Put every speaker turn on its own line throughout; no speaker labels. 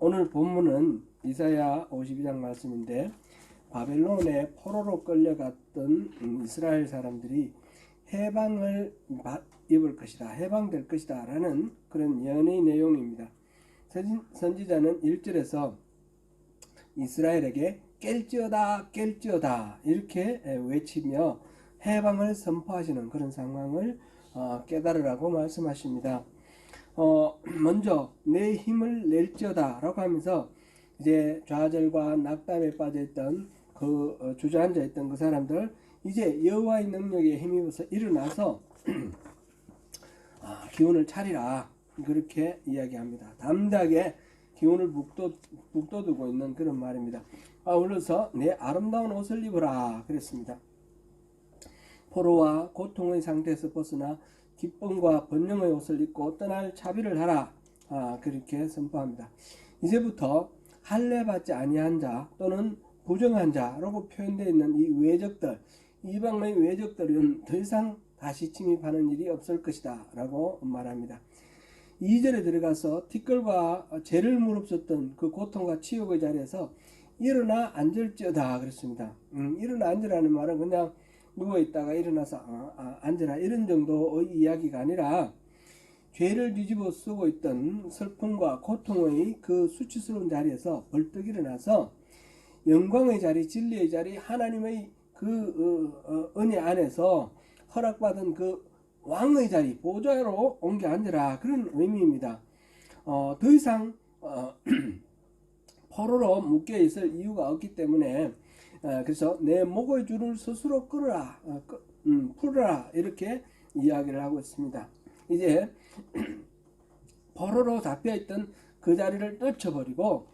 오늘 본문은 이사야 52장 말씀인데, 바벨론의 포로로 끌려갔던 이스라엘 사람들이 해방을 입을 것이다, 해방될 것이다 라는 그런 예언의 내용입니다. 선지자는 1절에서 이스라엘에게 깰지어다 깰지어다 이렇게 외치며 해방을 선포하시는 그런 상황을 깨달으라고 말씀하십니다. 먼저 내 힘을 낼지어다 라고 하면서 이제 좌절과 낙담에 빠져있던 주저앉아 있던 그 사람들, 이제 여호와의 능력에 힘입어서 일어나서 기운을 차리라, 그렇게 이야기합니다. 담대하게 기운을 북돋우고 있는 그런 말입니다. 아울러서 내 아름다운 옷을 입으라 그랬습니다. 포로와 고통의 상태에서 벗어나 기쁨과 번영의 옷을 입고 떠날 차비를 하라, 그렇게 선포합니다. 이제부터 할례받지 아니한 자 또는 부정한 자라고 표현되어 있는 이 외적들, 이방의 외적들은 더 이상 다시 침입하는 일이 없을 것이다 라고 말합니다. 2절에 들어가서 티끌과 죄를 무릅썼던 그 고통과 치욕의 자리에서 일어나 앉을지어다 그랬습니다. 일어나 앉으라는 말은 그냥 누워있다가 일어나서 앉으라 이런 정도의 이야기가 아니라, 죄를 뒤집어 쓰고 있던 슬픔과 고통의 그 수치스러운 자리에서 벌떡 일어나서 영광의 자리, 진리의 자리, 하나님의 그 은혜 안에서 허락받은 그 왕의 자리, 보좌로 옮겨 앉으라, 그런 의미입니다. 더 이상 포로로 묶여 있을 이유가 없기 때문에, 그래서 내 목의 줄을 스스로 끌어라, 풀어라 이렇게 이야기를 하고 있습니다. 이제 포로로 잡혀있던 그 자리를 떨쳐버리고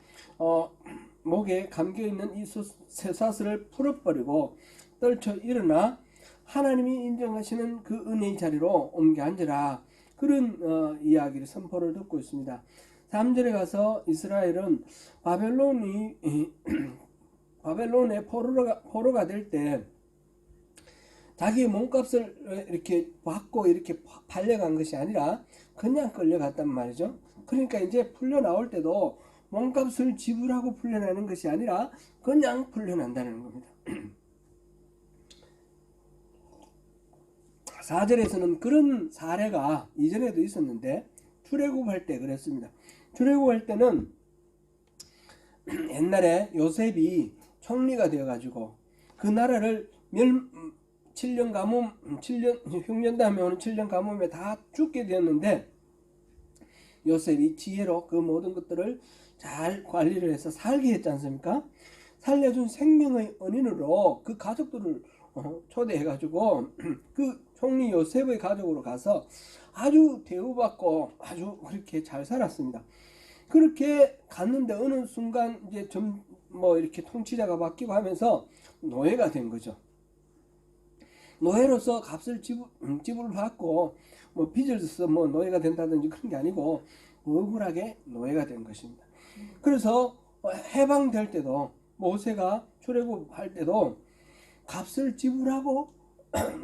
목에 감겨있는 이 쇠사슬을 풀어버리고 떨쳐 일어나 하나님이 인정하시는 그 은혜의 자리로 옮겨 앉으라, 그런 이야기를 선포를 듣고 있습니다. 3절에 가서 이스라엘은 바벨론의 포로가 될 때 자기의 몸값을 이렇게 받고 이렇게 팔려간 것이 아니라 그냥 끌려갔단 말이죠. 그러니까 이제 풀려나올 때도 몸값을 지불하고 풀려나는 것이 아니라 그냥 풀려난다는 겁니다. 4절에서는 그런 사례가 이전에도 있었는데, 출애굽할 때 그랬습니다. 출애굽할 때는 옛날에 요셉이 총리가 되어가지고 그 나라를 7년 가뭄, 6년 다음에 오는 7년 가뭄에 다 죽게 되었는데, 요셉이 지혜로 그 모든 것들을 잘 관리를 해서 살게 했지 않습니까? 살려준 생명의 은인으로 그 가족들을 초대해가지고 그 총리 요셉의 가족으로 가서 아주 대우받고 아주 그렇게 잘 살았습니다. 그렇게 갔는데 어느 순간 이제 이렇게 통치자가 바뀌고 하면서 노예가 된 거죠. 노예로서 값을 지불받고 빚을 져서 노예가 된다든지 그런 게 아니고 억울하게 노예가 된 것입니다. 그래서 해방될 때도, 모세가 출애굽할 때도 값을 지불하고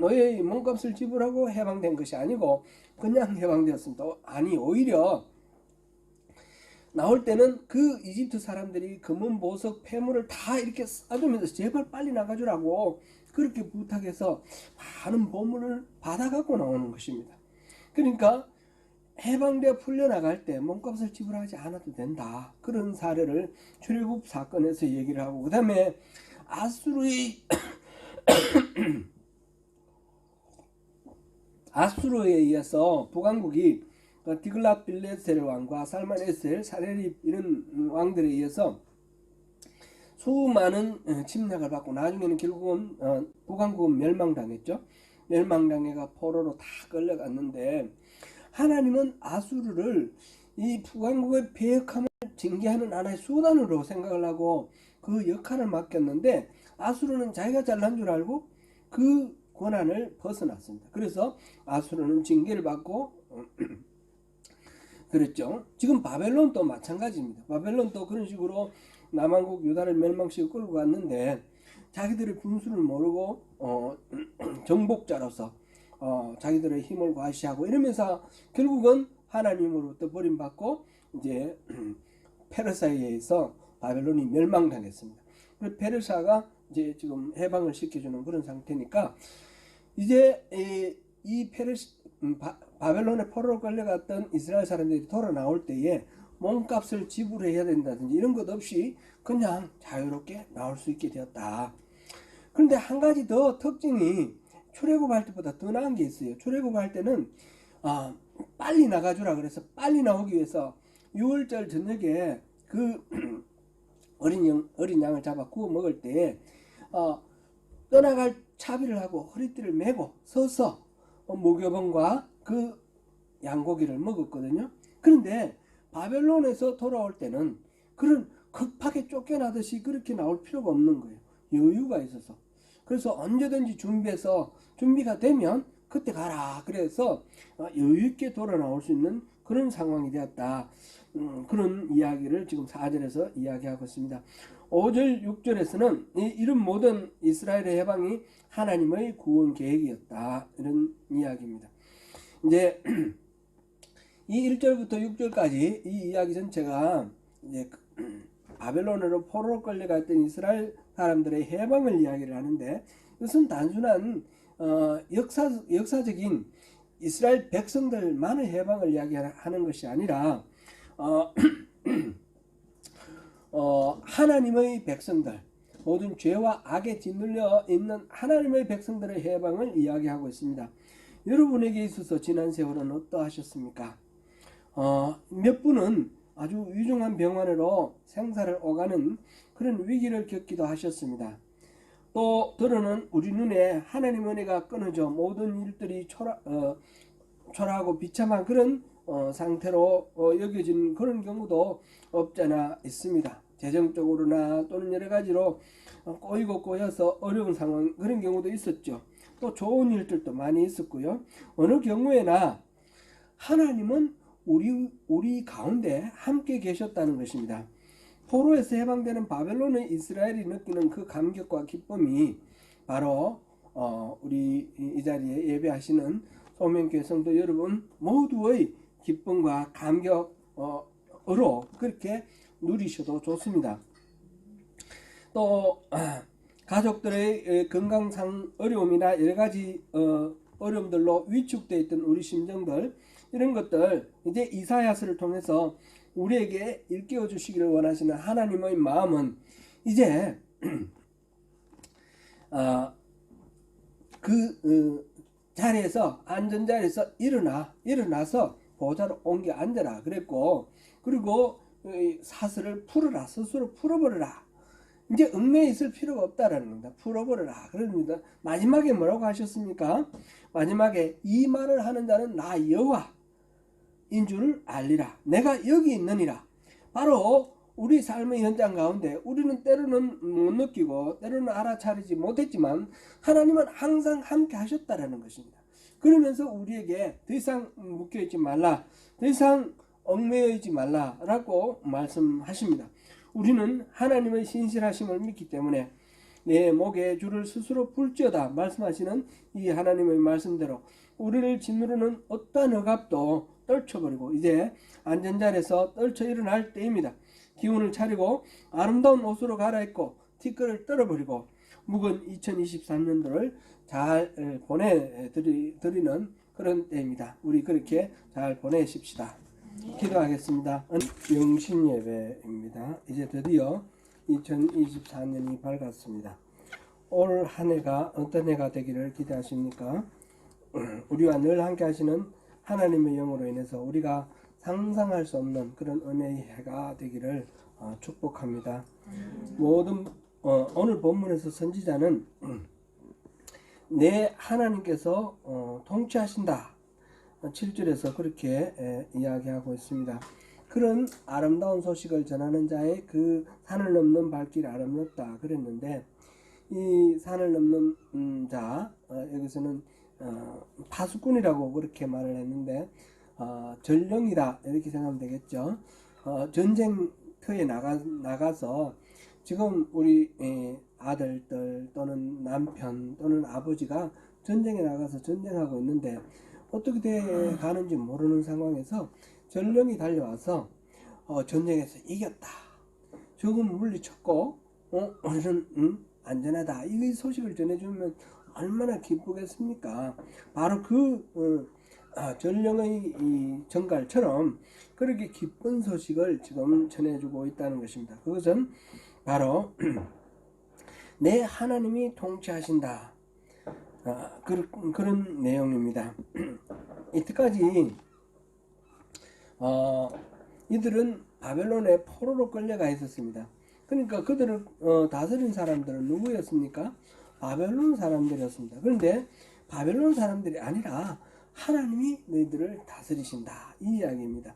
노예의 몸값을 지불하고 해방된 것이 아니고 그냥 해방되었습니다. 아니, 오히려 나올 때는 그 이집트 사람들이 금은 보석 폐물을 다 이렇게 쏴주면서 제발 빨리 나가주라고 그렇게 부탁해서 많은 보물을 받아갖고 나오는 것입니다. 그러니까 해방되어 풀려나갈 때 몸값을 지불하지 않아도 된다, 그런 사례를 출애굽 사건에서 얘기를 하고, 그 다음에 아수르에 의해서 북왕국이 디글랏빌레셀 왕과 살만에셀, 사레립 이런 왕들에 의해서 수많은 침략을 받고 나중에는 결국은 북왕국은 멸망당했죠. 멸망당해가 포로로 다 끌려갔는데, 하나님은 아수르를 이 북왕국의 패역함을 징계하는 하나의 수단으로 생각을 하고 그 역할을 맡겼는데, 아수르는 자기가 잘난 줄 알고 그 권한을 벗어났습니다. 그래서 아수르는 징계를 받고 그랬죠. 지금 바벨론도 마찬가지입니다. 바벨론도 그런 식으로 남왕국 유다를 멸망시키고 끌고 갔는데, 자기들의 분수를 모르고 정복자로서 자기들의 힘을 과시하고 이러면서 결국은 하나님으로부터 버림받고 이제 페르시아에 의해서 바벨론이 멸망당했습니다. 그래서 페르시아가 이제 지금 해방을 시켜주는 그런 상태니까 이제 바벨론의 포로로 끌려갔던 이스라엘 사람들이 돌아 나올 때에 몸값을 지불해야 된다든지 이런 것 없이 그냥 자유롭게 나올 수 있게 되었다. 그런데 한 가지 더 특징이 출애굽할 때보다 더 나은 게 있어요. 출애굽할 때는 빨리 나가주라 그래서 빨리 나오기 위해서 6월절 저녁에 그 어린 양을 잡아 구워 먹을 때 떠나갈 차비를 하고 허리띠를 메고 서서 무교병과 그 양고기를 먹었거든요. 그런데 바벨론에서 돌아올 때는 그런 급하게 쫓겨나듯이 그렇게 나올 필요가 없는 거예요. 여유가 있어서. 그래서 언제든지 준비가 되면 그때 가라. 그래서 여유 있게 돌아 나올 수 있는 그런 상황이 되었다. 그런 이야기를 지금 4절에서 이야기하고 있습니다. 5절, 6절에서는 이런 모든 이스라엘의 해방이 하나님의 구원 계획이었다. 이런 이야기입니다. 이제 이 1절부터 6절까지 이 이야기 전체가 이제 바벨론으로 포로로 끌려갔던 이스라엘 사람들의 해방을 이야기를 하는데 이것은 단순한 역사적인 이스라엘 백성들만의 해방을 이야기하는 것이 아니라 하나님의 백성들, 모든 죄와 악에 짓눌려 있는 하나님의 백성들의 해방을 이야기하고 있습니다. 여러분에게 있어서 지난 세월은 어떠하셨습니까? 몇 분은 아주 위중한 병환으로 생사를 오가는 그런 위기를 겪기도 하셨습니다. 또 들어는 우리 눈에 하나님 은혜가 끊어져 모든 일들이 초라하고 비참한 그런 상태로 여겨진 그런 경우도 없잖아 있습니다. 재정적으로나 또는 여러 가지로 꼬이고 꼬여서 어려운 상황 그런 경우도 있었죠. 또 좋은 일들도 많이 있었고요. 어느 경우에나 하나님은 우리 가운데 함께 계셨다는 것입니다. 포로에서 해방되는 바벨론의 이스라엘이 느끼는 그 감격과 기쁨이 바로 우리 이 자리에 예배하시는 소명교회 성도 여러분 모두의 기쁨과 감격으로 그렇게 누리셔도 좋습니다. 또 가족들의 건강상 어려움이나 여러 가지 어려움들로 위축되어 있던 우리 심정들 이런 것들 이제 이사야서를 통해서 우리에게 일깨워 주시기를 원하시는 하나님의 마음은 이제 자리에서 안전자리에서 일어나서 보좌로 옮겨 앉아라 그랬고 그리고 사슬을 풀어라 스스로 풀어버려라 이제 얽매여 있을 필요가 없다라는 겁니다. 풀어버려라 그럽니다. 마지막에 뭐라고 하셨습니까? 마지막에 이 말을 하는 자는 나 여호와인 줄을 알리라. 내가 여기 있느니라. 바로 우리 삶의 현장 가운데 우리는 때로는 못 느끼고 때로는 알아차리지 못했지만 하나님은 항상 함께 하셨다라는 것입니다. 그러면서 우리에게 더 이상 묶여있지 말라, 더 이상 얽매여있지 말라라고 말씀하십니다. 우리는 하나님의 신실하심을 믿기 때문에 내 목에 줄을 스스로 풀지어다 말씀하시는 이 하나님의 말씀대로 우리를 짓누르는 어떠한 억압도 떨쳐버리고 이제 안전자리에서 떨쳐 일어날 때입니다. 기운을 차리고 아름다운 옷으로 갈아입고 티끌을 떨어버리고 묵은 2023년도를 잘 보내드리는 그런 때입니다. 우리 그렇게 잘 보내십시다. 기도하겠습니다. 영신 예배입니다. 이제 드디어 2024년이 밝았습니다. 올 한 해가 어떤 해가 되기를 기대하십니까? 우리와 늘 함께 하시는 하나님의 영으로 인해서 우리가 상상할 수 없는 그런 은혜의 해가 되기를 축복합니다. 모든 오늘 본문에서 선지자는 내 하나님께서 통치하신다 7절에서 그렇게 이야기하고 있습니다. 그런 아름다운 소식을 전하는 자의 그 산을 넘는 발길이 아름답다 그랬는데 이 산을 넘는 자 여기서는 파수꾼이라고 그렇게 말을 했는데 전령이다 이렇게 생각하면 되겠죠. 전쟁터에 나가서 지금 우리 아들들 또는 남편 또는 아버지가 전쟁에 나가서 전쟁하고 있는데 어떻게 돼 가는지 모르는 상황에서 전령이 달려와서 전쟁에서 이겼다. 적은 물리쳤고 우리는 안전하다. 이 소식을 전해주면 얼마나 기쁘겠습니까? 바로 그 전령의 이 정갈처럼 그렇게 기쁜 소식을 지금 전해주고 있다는 것입니다. 그것은 바로 내 하나님이 통치하신다. 그런 내용입니다. 이때까지 이들은 바벨론의 포로로 끌려가 있었습니다. 그러니까 그들을 다스린 사람들은 누구였습니까? 바벨론 사람들이었습니다. 그런데 바벨론 사람들이 아니라 하나님이 너희들을 다스리신다. 이 이야기입니다.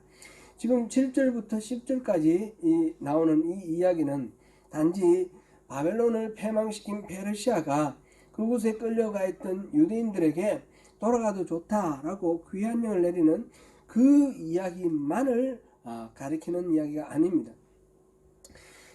지금 7절부터 10절까지 나오는 이 이야기는 단지 바벨론을 패망시킨 페르시아가 그곳에 끌려가 있던 유대인들에게 돌아가도 좋다라고 귀환령을 내리는 그 이야기만을 가리키는 이야기가 아닙니다.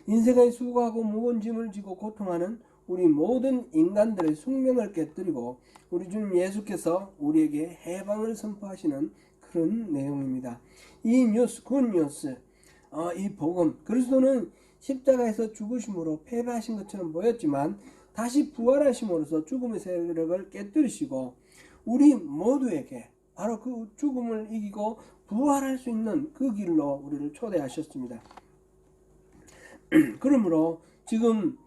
인생의 수고하고 무거운 짐을 지고 고통하는 우리 모든 인간들의 숙명을 깨뜨리고 우리 주님 예수께서 우리에게 해방을 선포하시는 그런 내용입니다. 이 뉴스, 굿뉴스, 이 복음, 그리스도는 십자가에서 죽으심으로 패배하신 것처럼 보였지만 다시 부활하심으로써 죽음의 세력을 깨뜨리시고 우리 모두에게 바로 그 죽음을 이기고 부활할 수 있는 그 길로 우리를 초대하셨습니다. 그러므로 지금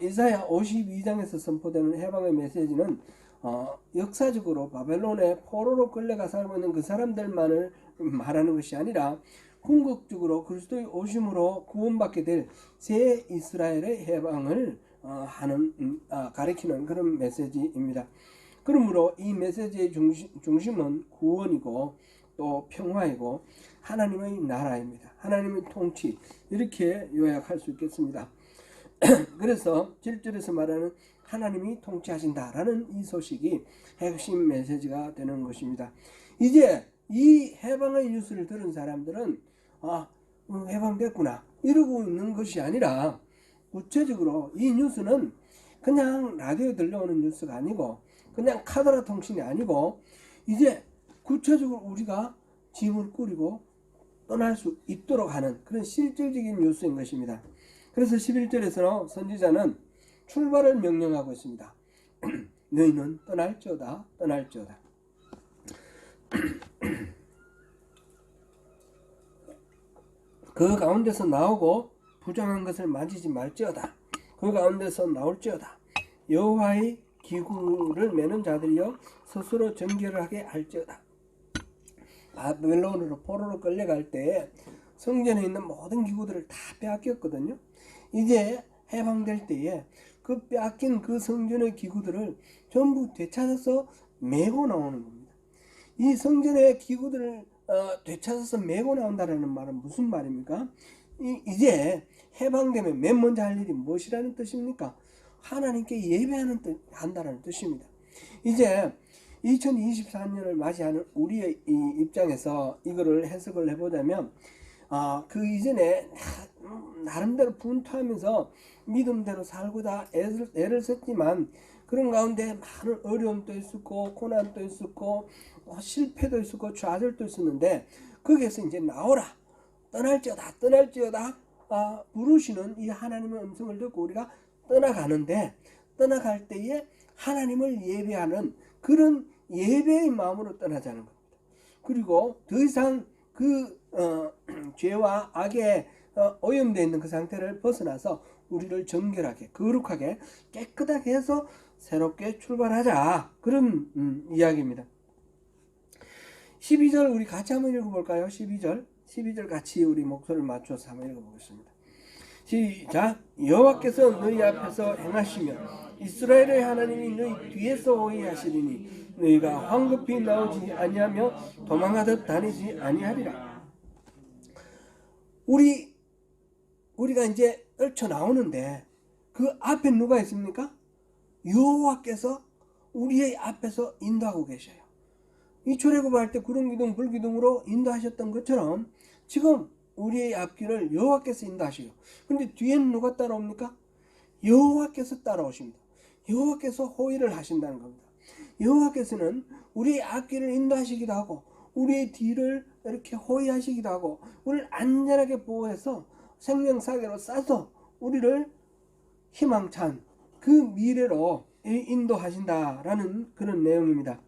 이사야 52장에서 선포되는 해방의 메시지는 역사적으로 바벨론의 포로로 끌려가 살고 있는 그 사람들만을 말하는 것이 아니라 궁극적으로 그리스도의 오심으로 구원받게 될 새 이스라엘의 해방을 가리키는 그런 메시지입니다. 그러므로 이 메시지의 중심은 구원이고 또 평화이고 하나님의 나라입니다. 하나님의 통치, 이렇게 요약할 수 있겠습니다. 그래서 7절에서 말하는 하나님이 통치하신다라는 이 소식이 핵심 메시지가 되는 것입니다. 이제 이 해방의 뉴스를 들은 사람들은 해방됐구나 이러고 있는 것이 아니라 구체적으로 이 뉴스는 그냥 라디오에 들려오는 뉴스가 아니고 그냥 카더라 통신이 아니고 이제 구체적으로 우리가 짐을 꾸리고 떠날 수 있도록 하는 그런 실질적인 뉴스인 것입니다. 그래서 11절에서 선지자는 출발을 명령하고 있습니다. 너희는 떠날지어다 떠날지어다. 그 가운데서 나오고 부정한 것을 만지지 말지어다. 그 가운데서 나올지어다. 여호와의 기구를 매는 자들이여 스스로 정결을 하게 할지어다. 바벨론으로 포로로 끌려갈 때 성전에 있는 모든 기구들을 다 빼앗겼거든요. 이제 해방될 때에 그 빼앗긴 그 성전의 기구들을 전부 되찾아서 메고 나오는 겁니다. 이 성전의 기구들을 되찾아서 메고 나온다는 말은 무슨 말입니까? 이제 해방되면 맨 먼저 할 일이 무엇이라는 뜻입니까? 하나님께 한다는 뜻입니다. 이제 2024년을 맞이하는 우리의 입장에서 이거를 해석을 해보자면 그 이전에 나름대로 분투하면서 믿음대로 살고자 애를 썼지만 그런 가운데 많은 어려움도 있었고 고난도 있었고 실패도 있었고 좌절도 있었는데 거기에서 이제 나오라 떠날지어다 부르시는 이 하나님의 음성을 듣고 우리가 떠나가는데 떠나갈 때에 하나님을 예배하는 그런 예배의 마음으로 떠나자는 겁니다. 그리고 더 이상 그 죄와 악에 오염되어 있는 그 상태를 벗어나서 우리를 정결하게 거룩하게 깨끗하게 해서 새롭게 출발하자, 그런 이야기입니다. 12절 우리 같이 한번 읽어볼까요? 12절 같이 우리 목소리를 맞춰서 한번 읽어보겠습니다. 시작. 여호와께서 너희 앞에서 행하시며 이스라엘의 하나님이 너희 뒤에서 호위하시리니 너희가 황급히 나오지 아니하며 도망하듯 다니지 아니하리라. 우리가 이제 떨쳐 나오는데 그 앞에 누가 있습니까? 여호와께서 우리의 앞에서 인도하고 계셔요. 이 출애굽할 때 구름기둥 불기둥으로 인도하셨던 것처럼 지금 우리의 앞길을 여호와께서 인도하시요. 그런데 뒤에는 누가 따라옵니까? 여호와께서 따라오십니다. 여호와께서 호위를 하신다는 겁니다. 여호와께서는 우리의 앞길을 인도하시기도 하고 우리의 뒤를 이렇게 호위하시기도 하고 우리를 안전하게 보호해서 생명사계로 싸서 우리를 희망찬 그 미래로 인도하신다라는 그런 내용입니다.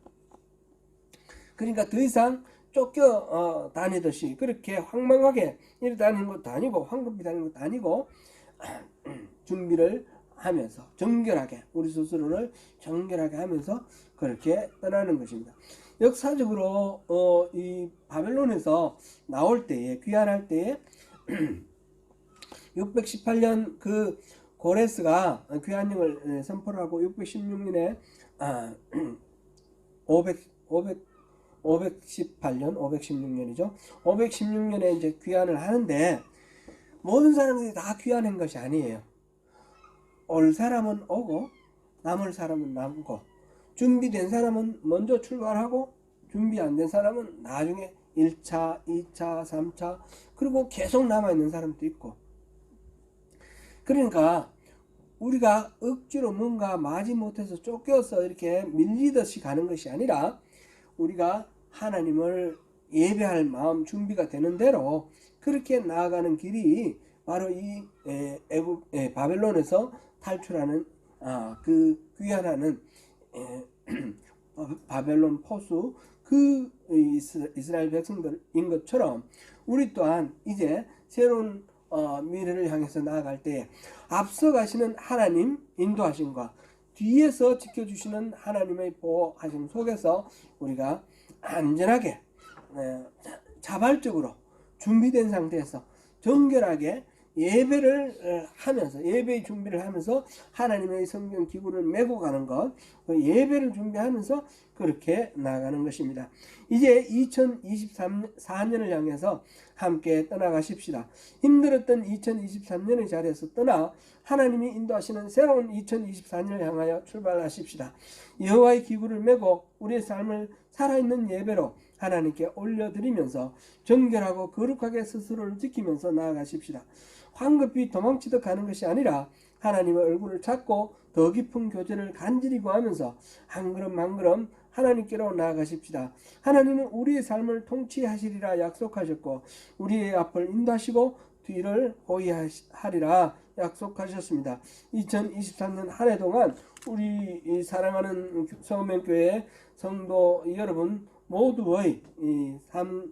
그러니까 더 이상 쫓겨 다니듯이 그렇게 황망하게 이리 다니는 것도 아니고 황급히 다니는 것도 아니고 준비를 하면서 정결하게 우리 스스로를 정결하게 하면서 그렇게 떠나는 것입니다. 역사적으로 이 바벨론에서 나올 때에 귀환할 때에 618년 그 고레스가 귀환령을 선포를 하고 616년에 516년이죠. 516년에 이제 귀환을 하는데 모든 사람들이 다 귀환한 것이 아니에요. 올 사람은 오고 남을 사람은 남고 준비된 사람은 먼저 출발하고 준비 안 된 사람은 나중에 1차, 2차, 3차 그리고 계속 남아있는 사람도 있고 그러니까 우리가 억지로 뭔가 마지못해서 쫓겨서 이렇게 밀리듯이 가는 것이 아니라 우리가 하나님을 예배할 마음 준비가 되는 대로 그렇게 나아가는 길이 바로 이 바벨론에서 탈출하는 그 귀환하는 바벨론 포수 그 이스라엘 백성들인 것처럼 우리 또한 이제 새로운 미래를 향해서 나아갈 때 앞서 가시는 하나님 인도하심과 뒤에서 지켜주시는 하나님의 보호하심 속에서 우리가 안전하게 자발적으로 준비된 상태에서 정결하게 예배를 하면서 예배의 준비를 하면서 하나님의 성경 기구를 메고 가는 것 예배를 준비하면서 그렇게 나아가는 것입니다. 이제 2024년을 향해서 함께 떠나가십시다. 힘들었던 2023년의 자리에서 떠나 하나님이 인도하시는 새로운 2024년을 향하여 출발하십시다. 여호와의 기구를 메고 우리의 삶을 살아있는 예배로 하나님께 올려드리면서 정결하고 거룩하게 스스로를 지키면서 나아가십시다. 황급히 도망치듯 가는 것이 아니라 하나님의 얼굴을 찾고 더 깊은 교제를 간절히 구하면서 한 걸음 한 걸음 하나님께로 나아가십시다. 하나님은 우리의 삶을 통치하시리라 약속하셨고 우리의 앞을 인도하시고 뒤를 호위하리라 약속하셨습니다. 2023년 한 해 동안 우리 사랑하는 서men교회 성도 여러분 모두의 이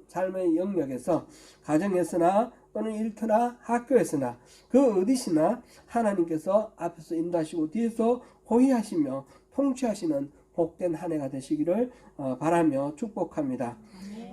삶의 영역에서 가정에서나 또는 일터나 학교에서나 그 어디서나 하나님께서 앞에서 인도하시고 뒤에서 호위하시며 통치하시는 복된 한 해가 되시기를 바라며 축복합니다.